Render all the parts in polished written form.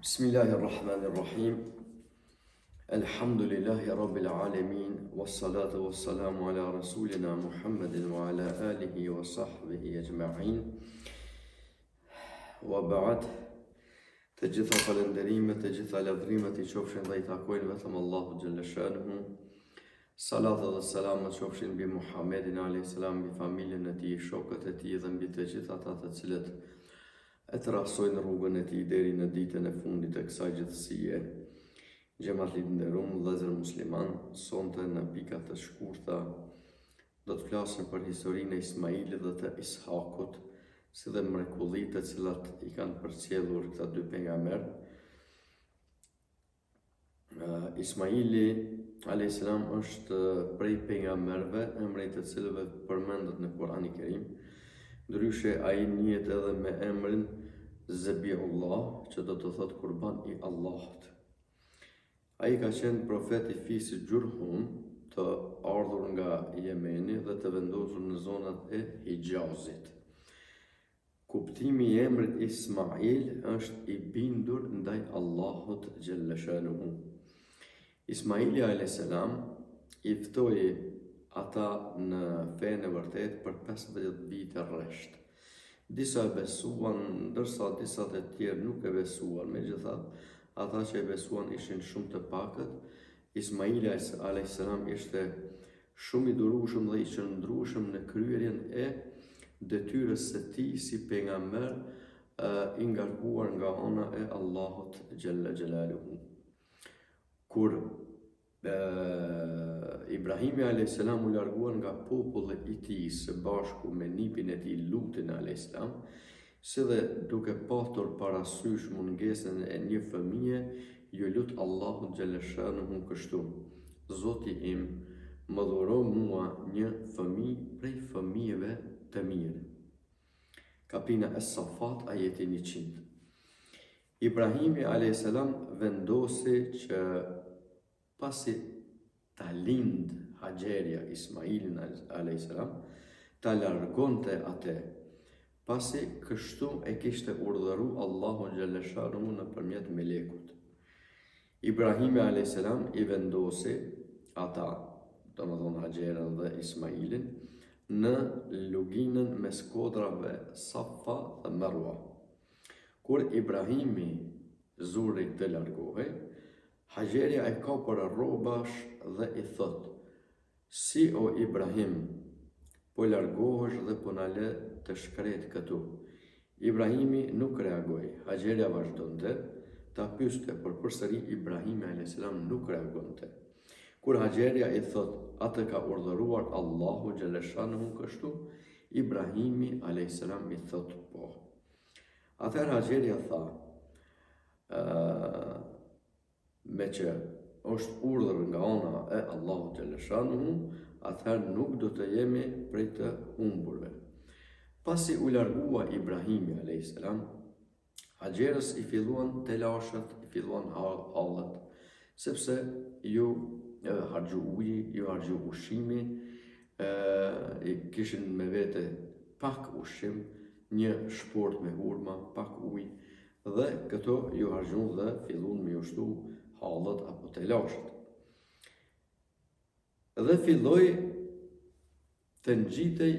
Bismillahirrahmanirrahim. Alhamdulillahi rabbil alamin. Wassalatu wassalamu ala rasulina Muhammedin wa ala alihi wa sahbihi ajma'in. Wa ba'd. Të gjitha falënderimet, të gjitha lavdrimet i qofshin dhe i takojnë vetëm Allahu xhalla shanuhu. Salat dhe selamet qofshin mbi Muhammedin a.s. mbi familjen e tij, shokët e tij dhe mbi të gjithë ata të cilët e të rasojnë rrugën e tij deri në ditën e fundit të kësaj gjithësie. Xhamatlit nderuar, vëllezër musliman, sonte në pika të shkurta do të flasim për historinë e Ismailit dhe të Ishakut, si dhe mrekullitë të cilat i kanë përcjellur këta dy pejgamber. Ismaili a.s. është prej pejgamberëve emri të cilëve përmendet në Kur'anin e Kerim. Ndryshe ai njihet edhe me emrin Zabiullah, që do të thotë kurban i Allahut. Ai ka qenë profet i fisit Gjurhum, të ardhur nga Jemeni dhe të vendosur në zonat e Hijazit. Kuptimi i emrit Ismail është i bindur ndaj Allahut xhalla shanuhu. Ismaili a.s. i ftoi ata në fenë e vërtet për 50 vite rresht. Disa besuan, ndërsa disa të tjerë nuk e besuan. Megjithatë, ata që e besuan ishin shumë të pakët. Ismaili a.s. ishte shumë i durueshëm dhe i qëndrueshëm në kryerjen e detyrës së tij si pejgamber i ngarkuar nga ana e Allahut xhalla xhelaluhu. Kur Ibrahimi a.s. u larguar nga populli i tij së bashku me nipin e tij Lutin a.s., si dhe duke patur parasysh mungesën e një fëmije, ju lut Allahut xhalla shanuhu kështu: Zoti im, më dhuro mua një fëmijë prej fëmijëve të mirë. Kapina Es-Safat, ajeti 100. Ibrahimi a.s. vendosi që pasi ta lind Haxheria Ismailin a.s. ta largonte atë, pasi kështu e kishte urdhëruar Allahu xhalla shanuhu nëpërmjet melekut. Ibrahimi a.s. i vendosi ata, domethënë Haxherën dhe Ismailin, në luginën mes kodrave Safa dhe Marwa. Kur Ibrahimi zuri të largohej, Haxheria e ka për rrobash dhe i thot: Si o Ibrahim, po largohesh dhe po na lë të shkret këtu? Ibrahimi nuk reagoi. Haxheria vazhdonte ta pyeste, por përsëri Ibrahimi a.s. nuk reagonte. Kur Haxheria i thot: Atë ka urdhëruar Allahu xhalla shanuhu kështu? Ibrahimi a.s. i thot: Po. Atëherë Haxheria tha: me që është urdhër nga ana e Allahut xhalla shanuhu, atëherë nuk do të jemi prej të humburve. Pasi u largua Ibrahimi a.s., Haxherës i filluan telashet, i filluan hallet, sepse ju harxhu uji, ju harxhu ushqimi, i kishin me vete pak ushqim, një shport me hurma, pak ujë, dhe këto ju harxhun dhe fillun me ushtu hallet apo telashet. Dhe filloi të ngjitej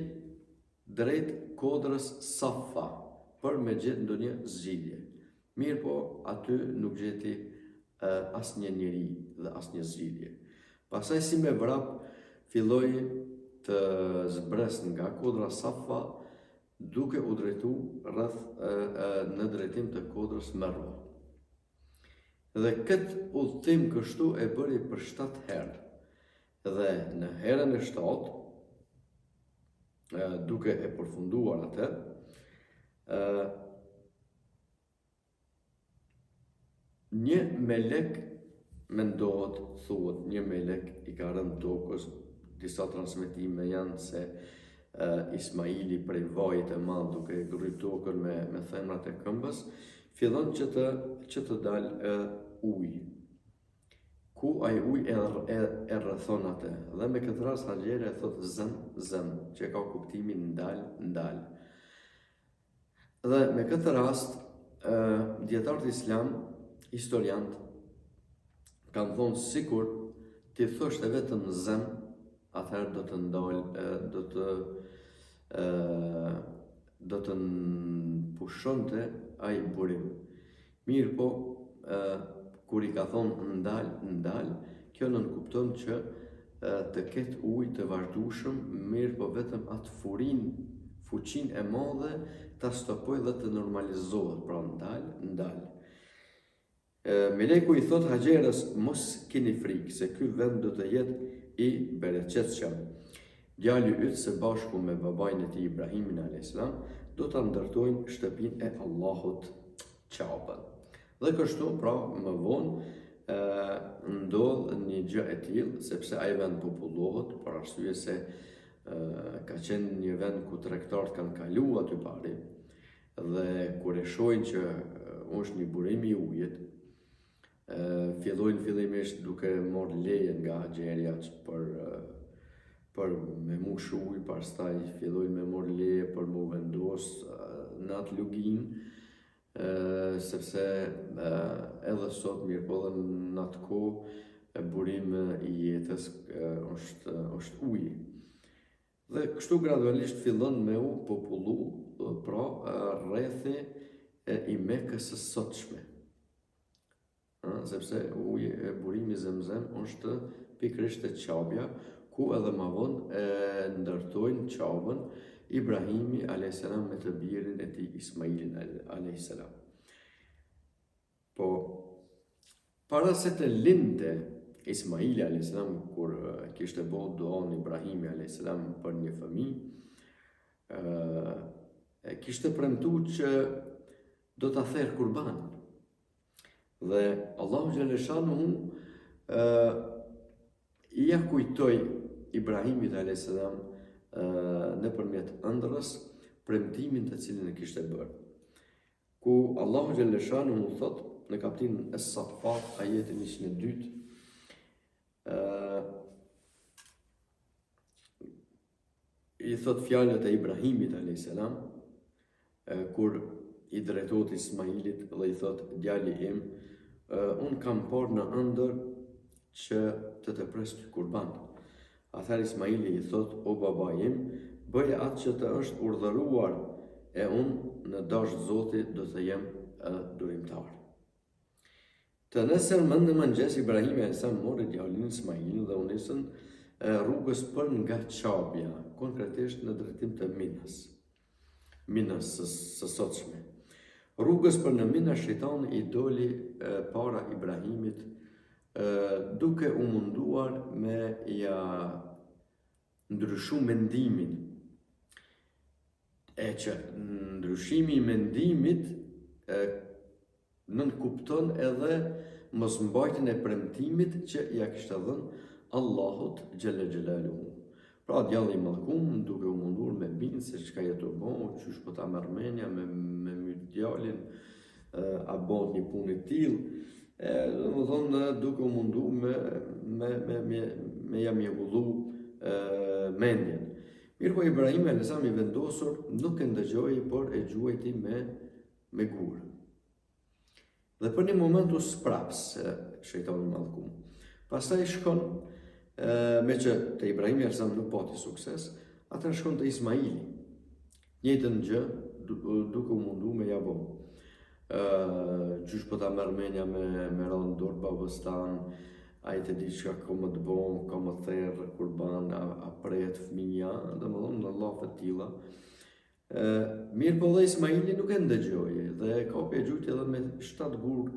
drejt kodrës Safa për me gjetë ndonjë zgjidhje. Mirë po, aty nuk gjeti asnjë njeri dhe asnjë zgjidhje. Pastaj si me vrap filloi të zbres nga kodra Safa, duke u drejtu në drejtim të kodrës Marwa. Dhe këtë udhtim kështu e bëri për 7 herë. Dhe në herën e 7, duke e përfunduar atë, një melek mendohet, thuhet, një melek i ka rënë tokës. Disa transmetime janë se Ismaili prej vajit e madh duke ngrit tokën me themrat e këmbës, fillon që të dalë ujë. Ku ai ujë e rrethon atë. Dhe me këtë rast Haxheria e thot zem, që ka kuptimin ndal. Dhe me këtë rast dietarët islam historiantë kanë thonë sikur ti thoshte vetëm zem, atëherë do të pushonte ai burim. Mirë po, kur i ka thonë ndal, kjo nënkupton që të ketë ujë të vazhdueshëm, mirë po vetëm atë fuqinë e madhe ta stopoj dhe të normalizohet, pra ndal. Meleku i thot Haxherës, mos keni frikë, se ky vend do të jetë i bereqetshëm. Djali yt së bashku me babain e tij Ibrahimin a.s. do ta ndërtojnë shtëpinë e Allahut Ka'bën. Dhe kështu, pra, më vonë ndodh një gjë e tillë, sepse ai vend popullohet, për arsye se ka qenë një vend ku tregtarët kanë kaluar aty pari, dhe kur e shohin që është një burim i ujit, fillojnë fillimisht duke marrë leje nga Haxheria për me mush ujë, pastaj fillojnë me marrë leje për mu vendos në atë luginë, sepse edhe sot mirë po dhe në atë kohë burim i jetës është uji. Dhe kështu gradualisht fillon me u popullu, pra rrethi i Mekës së sotshme. Sepse burimi Zemzem është pikërisht e Ka'bja, ku edhe më vonë ndërtojnë Ka'bën Ibrahimi a.s. me të birin e tij Ismailin a.s. Po, para se të lindte Ismaili a.s. kur kishte bërë duan Ibrahimi a.s. për një fëmijë, kishte premtuar që do ta therr kurban. Dhe Allahu Xhaleshanuhu i ja kujtoi Ibrahimit a.s. nëpërmjet ëndrrës premtimin të cilin e kishte bërë. Ku Allahu Xhaleshanuhu thot në kapitullin Es-Saffat, ajetin 102, i thot fjalët e Ibrahimit a.s. kur i drejtohet Ismailit dhe i thot, djali im, unë kam parë në ëndër që të pres kurban. Atëherë Ismaili i thot, o baba im, bëje atë që të është urdhëruar, e unë në dashur Zotit do të jem durimtar. Të nesër në mëngjes Ibrahimi a.s. mori djalin Ismailin dhe u nisën rrugës për nga Ka'bja, konkretisht në drejtim të Minës së sotshme. Rrugës për në Mina, shejtani i doli para Ibrahimit, duke u munduar me ja ndryshu mendimin. E që ndryshimi i mendimit nënkupton edhe mosmbajtjen e premtimit që ja kishte dhënë Allahut Xhelle Xhelaluhu. Pra djalli i mallkum duke u munduar me bind se çka jetë u bë, çysh po ta merr mendja me myt djalin, a bën një punë të tillë, domethënë duke u munduar me ja mjegullu mendjen. Mirë po Ibrahim e lësam i vendosur nuk e ndëgjoi, por e gjuajti me gurë. Dhe për një moment u spraps shejtani i mallkum. Pastaj shkon, me që të Ibrahimi e lësam nuk pati sukses, atëherë shkon të Ismaili. Njëjtën gjë duke u mundu me ja bë. Qysh po ta merr mendja me rënë dorë babës tan, ai të di çka ka më të bën, ka më therr kurban, a pret fëmia, domethënë në llafe të tilla. Mirë po dhe Ismaili nuk e ndëgjoi dhe kapi e gjujt edhe me 7 gurë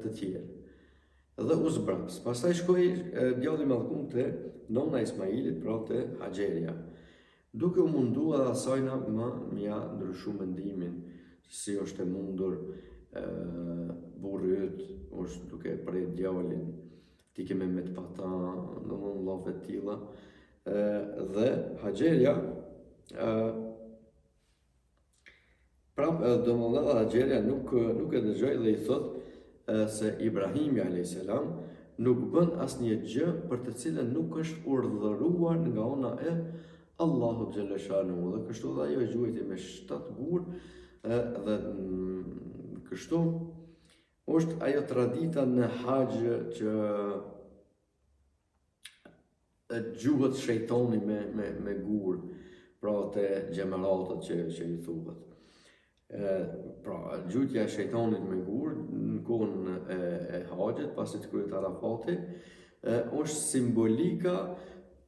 të tjerë. Dhe u zbraps. Pastaj shkoi djalli i mallkum te nonna Ismailit, pra te Haxheria, duke u munduar edhe asajna më ja ndryshu mendimin, si është e mundur burri yt është duke prej djalin, ti ke me të pata, domethënë llafe të tilla. Dhe Haxheria domethënë Haxheria nuk e dëgjoi dhe i thot se Ibrahimi a.s. nuk bën asnjë gjë për të cilën nuk është urdhëruar nga ana e Allahut Xhaleshanuhu. Dhe kështu dhe ajo e gjuajti me 7 gurë, dhe kështu është ajo tradita në haxh që gjuhët shejtoni me gur, pra të gjemaratët që i thuhet. Pra, gjutja e shejtanit me gur në kohën e haxhit, pasi të kryet Arafati, është simbolika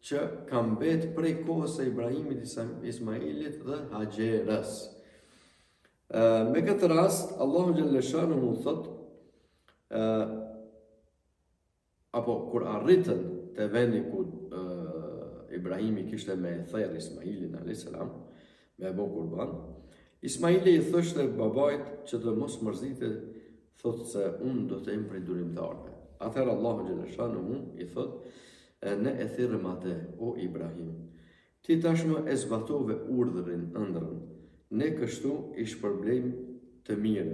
që ka mbet prej kohës e Ibrahimit, Ismailit dhe Haxherës. Me këtë rast, Allahu xhalla shanuhu thot, apo kur arritën të vendi ku Ibrahimi kishte me therr Ismailin a.s. me bo kurban, Ismaili i thoshte babait që të mos mërzite, thot se unë do të jem prej durimtarve. Atëherë Allahu xhalla shanuhu i thot, ne e thirrëm atë, o Ibrahim, ti tashmë e zbatove urdhrin ëndrrën, ne kështu i shpërblejmë të mirën.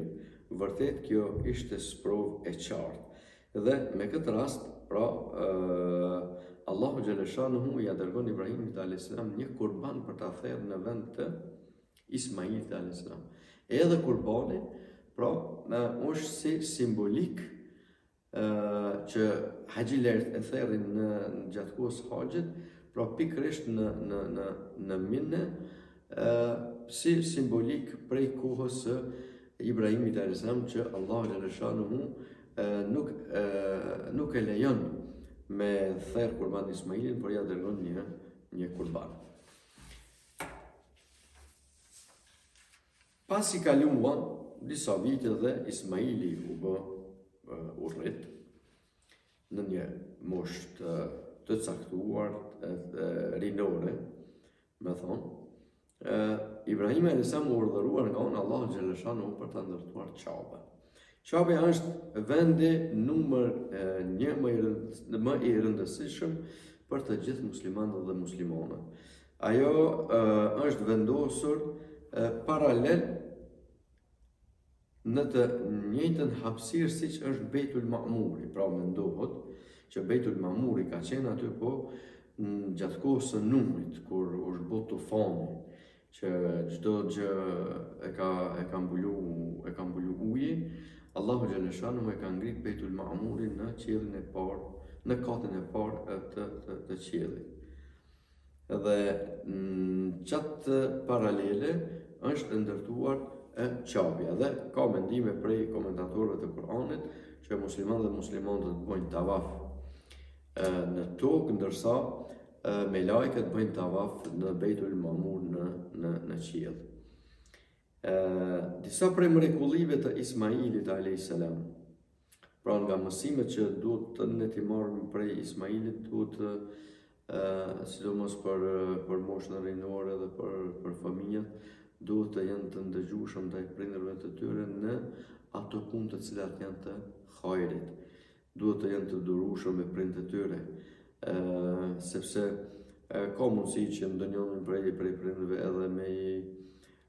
Vërtet kjo ishte sprov e qartë. Dhe me këtë rast, pra, Allahu xhalla shanuhu ja dërgon Ibrahimit a.s. një kurban për ta thërë në vend të Ismailit a.s. Edhe kurbani, pra, është si simbolik që haxhilerët e therrin në gjatë kohës haxhit, pra pikërisht në Minë, si simbolik prej kohës së Ibrahimit a.s. që Allahu xhalla shanuhu nuk e lejon me therr kurban Ismailin, por ja dërgon një kurban. Pasi kaluan disa vite dhe Ismaili u bë urrit në një moshë të caktuar rinore, me thonë, Ibrahim a.s. u urdhëruar nga unë Allahu xhalla shanuhu për ta ndërtuar Ka'bën. Ka'ba është vendi numër 1 më i rëndësishëm për të gjithë muslimanët dhe muslimanët. Ajo është vendosur paralel në të njëjtën hapësirë siç është Beitul Ma'muri. Pra mendohet që Beitul Ma'muri ka qenë aty po gjatë kohës së Nuhit, kur është bërë tufani, që çdo gjë e ka mbulu uji. Allahu xhalla shanuhu e ka ngrit Beitul Ma'murin në qiellin e parë, në katin e parë të qiellit. Dhe qatë paralele është ndërtuar Ka'bja dhe ka mendime prej komentatorëve të Kur'anit që muslimanët dhe muslimanët bëjnë tavaf në tokë, ndërsa me lajket bëjnë tavaf në Beitul Ma'mur në qiell. Disa prej mrekullive të Ismailit a.s. Pra nga mësimet që duhet të ne t'i marrim prej Ismailit, duhet sidomos për moshën rinore dhe për fëmijët, duhet të jenë të ndëgjueshëm ndaj prindërve të tyre në ato punë të cilat janë të hajrit. Duhet të jenë të durueshëm me prindërit e tyre, sepse ka mundësi që ndonjërin prej prindërve edhe me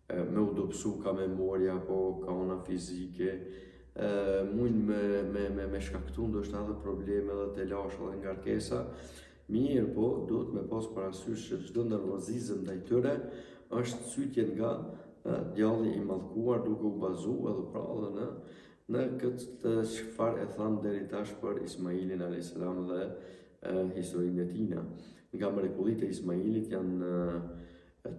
u dobësu ka memoria apo ka ona fizike, mund me shkaktu ndoshta edhe probleme dhe të lashë dhe ngarkesa. Mirë po, duhet me pas parasysh që çdo nervozizëm ndaj tyre është sytje nga djalli i mallkuar, duke u bazuar edhe pra edhe në këtë çfarë e thanë deri tash për Ismailin a.s. dhe historinë e tij. Nga mrekullitë e Ismailit janë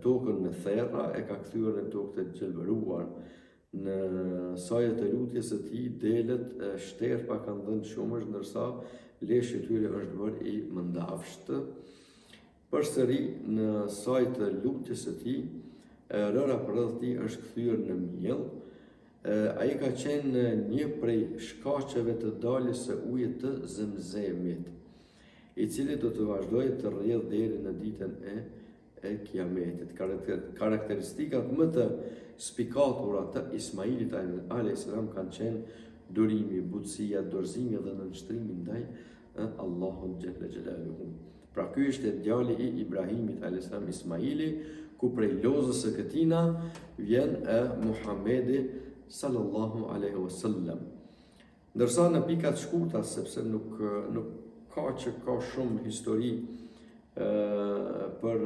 tokën me therra e ka kthyer në tokë të gjelbëruar. Në sajët e lutjes së tij delet shterpa kanë dhënë shumësh, ndërsa leshi i tyre është bërë i mëndafshtë. Përsëri në sajët e lutjes së tij, rëra rreth tij është kthyer në miell. Ai ka qenë një prej shkaqeve të daljes së ujit të Zemzemit, i cili do të vazhdojë të rrjedhë deri në ditën e Kiametit. Karakteristikat më të spikatura të Ismailit a.s. kanë qenë durimi, butësia, dorëzimi dhe nënshtrimi ndaj Allahut xhalla xhelaluhu. Pra ky është djali i Ibrahimit a.s. Ismaili, ku prej lozës së këtina vjen Muhamedi sallallahu alaihi wasallam. Ndërsa në pikat shkurta, sepse nuk ka shumë histori për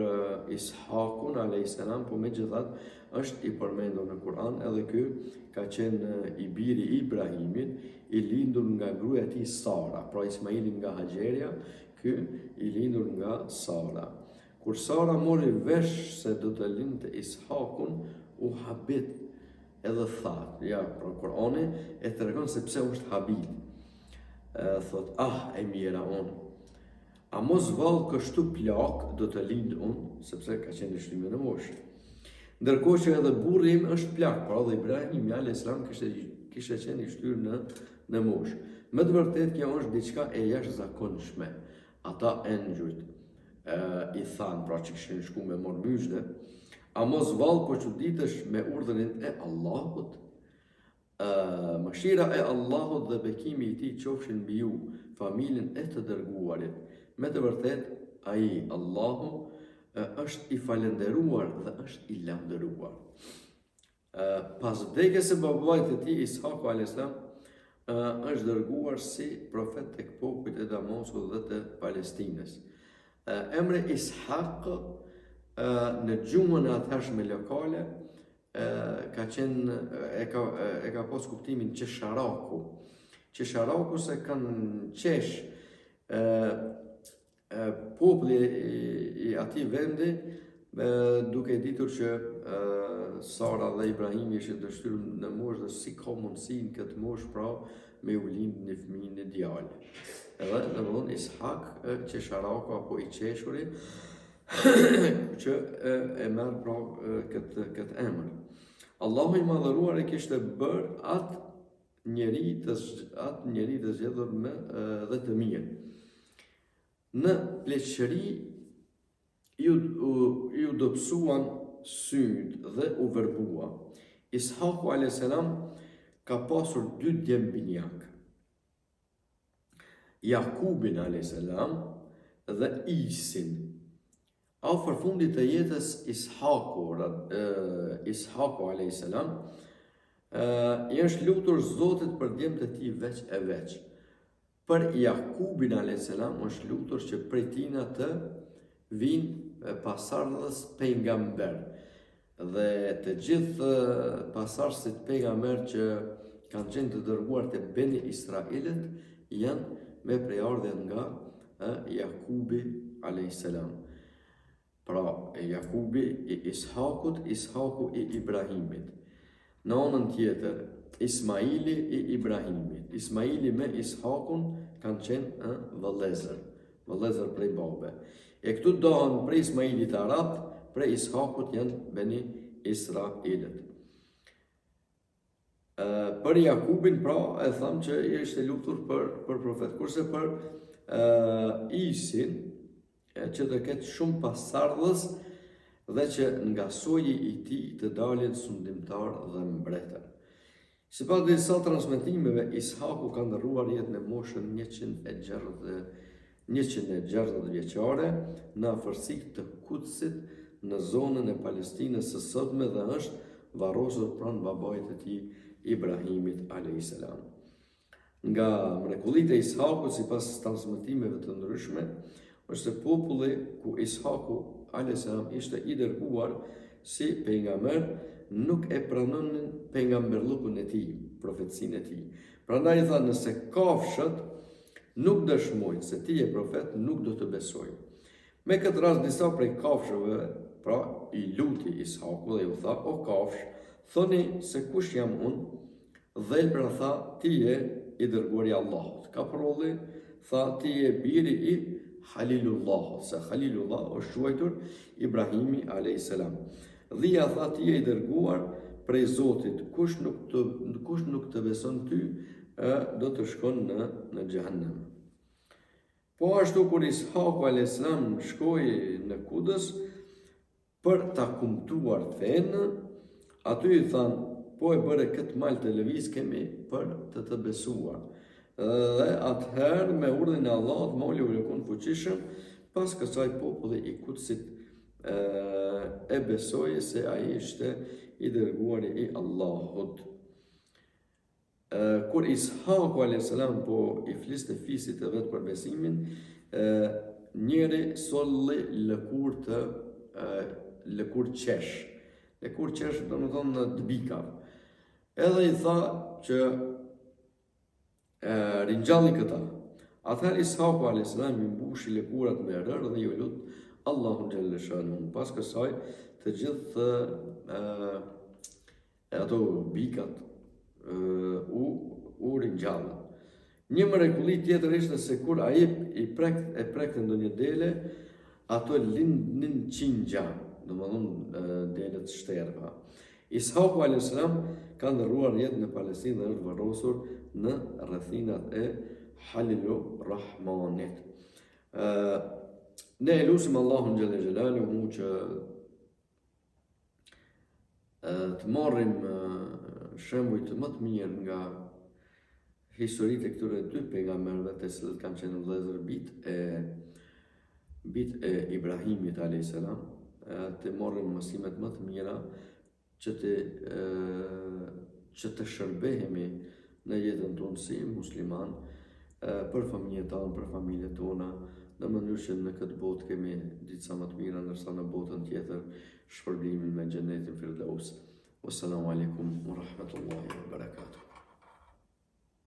Ishakun a.s. po megjithatë është i përmendur në Kur'an, edhe ky ka qenë i biri i Ibrahimit, i lindur nga gruaja e tij Sara, pra Ismaili nga Haxheria, ky i lindur nga Sara. Kur Sara mori vesh se do të lindte Ishakun, u habit edhe tha, ja, pra Kur'ani e tregon se pse është habil. Thot, e mira unë, a mos vallë kështu plak do të lind unë, sepse ka qenë i shtyme në moshë. Ndërkohë që edhe burri im është plak, pra dhe Ibrahim a.s. kishte qenë i shtyr në moshë. Me të vërtet kjo është diçka e jashtëzakonshme. Ata engjujt i thanë, pra që kishin shku me morë myshde, a mos vallë po çuditesh me urdhërin e Allahut? Mëshira e Allahut dhe bekimi i tij qofshin mbi ju, familjen e të dërguarit. Me të vërtet, ai Allahu është i falenderuar dhe është i lavdëruar. Pas vdekjes së babait të tij Ishaku a.s. është dërguar si profet tek popujt e Damaskut dhe të Palestinës. Emri Ishak në gjuhën e atëhershme lokale ka qenë e ka pas kuptimin qesharaku. Qesharaku se kanë qesh populli i atij vendi, duke ditur që Sara dhe Ibrahimi ishin të shtyr në moshë dhe si ka mundësi në këtë moshë pra me u lind një fëmijë në djalë. Edhe domethënë Ishak qesharaku apo i qeshuri që e merr pra këtë emër. Allahu i madhëruar e kishte bërë atë njeri të zgjedhur dhe të mirë. Në pleqëri ju dobësuan syt dhe u verbua. Ishaku a.s. ka pasur 2 djem binjak. Jakubin a.s. dhe Isin. Afër fundit të jetës Ishaku a.s. I është lutur Zotit për djemtë e tij veç e veç. Për Jakubin a.s. është lutur që prej tina të vinë pasardhës pejgamber. Dhe të gjithë pasardhësit pejgamber që kanë qenë të dërguar të Beni Israilit janë me prejardhje nga Jakubi a.s. Pra, Jakubi i Ishakut, Ishaku i Ibrahimit. Në anën tjetër, Ismaili i Ibrahimit. Ismaili me Ishakun kanë qenë vëllezër prej babe. E këtu dohen prej Ismailit Arab, prej Ishakut janë Beni Israilit. Për Jakubin, pra, e thamë që ishte luftur për profet. Kurse për Isin, që të ketë shumë pasardhës dhe që nga soji i tij të dalin sundimtar dhe mbretër. Sipas disa transmetimeve, Ishaku ka ndërruar jetën në moshën 160 vjeçare në afërsitë të Kutsit në zonën e Palestinës së sotme dhe është varrosur pranë babait të tij Ibrahimit a.s. Nga mrekullitë e Ishakut, sipas transmetimeve të ndryshme, është se populli ku Ishaku a.s. ishte i dërguar si pejgamber nuk e pranonin pejgamberllukun e tij, profecinë e tij. Prandaj tha, nëse kafshët nuk dëshmojnë se ti je profet, nuk do të besojnë. Me këtë rast disa prej kafshëve, pra i luti Ishaku dhe ju tha, o kafsh, thoni se kush jam unë? Dhelbra tha, ti je i dërguari i Allahut. Kaprolli tha, ti je biri i Halilullah, se Halilullah është quajtur Ibrahimi a.s. Dhia tha, ti je i dërguar prej Zotit, kush nuk të beson ty, do të shkon në xhehenem. Po ashtu kur Ishaku a.s. shkoi në Kudës për ta kumtuar fenë, aty i thanë, po e bëre këtë mal të lëviz kemi për të besuar. Dhe atëherë me urdhën e Allahut moli u lëkun fuqishëm, pas kësaj populli i Kutsit e besoi se ai ishte i dërguari i Allahut. Kur Ishaku a.s. po i fliste fisit të vet për besimin, njëri solli lëkur qesh. Lëkur qesh do më thonë në të bikav. Edhe i tha që rinjalli këta. Atëherë Ishaku a.s. I mbushi lëkurat me rërë dhe ju lut Allahun xhalla shanuhu. Pas kësaj të gjithë ato bikat u ringjallën. Një mrekulli tjetër ishte se kur ai e prekte ndonjë dele, ato lindnin qingja, domethënë dele të shterva. Ishaku a.s. ka ndërruar jetë në Palestinë dhe është varrosur në rrethinat e Halilu Rahmanit. Ne e lusim Allahun xhalla xhelaluhu që të marrim shembuj të më të mirë nga historitë e këtyre dy pejgamberëve të cilët kanë qenë vëllezër bit e Ibrahimit a.s. Të marrim mësimet më të mira që të shërbehemi në jetën tonë si musliman për familjen tonë, për familjet tona, në mënyrë që në këtë botë kemi ditë sa më të mira, ndërsa në botën tjetër shpërblimin me xhenetin Firdaus. Wassalamu alaikum wa rahmatullahi wa barakatuh.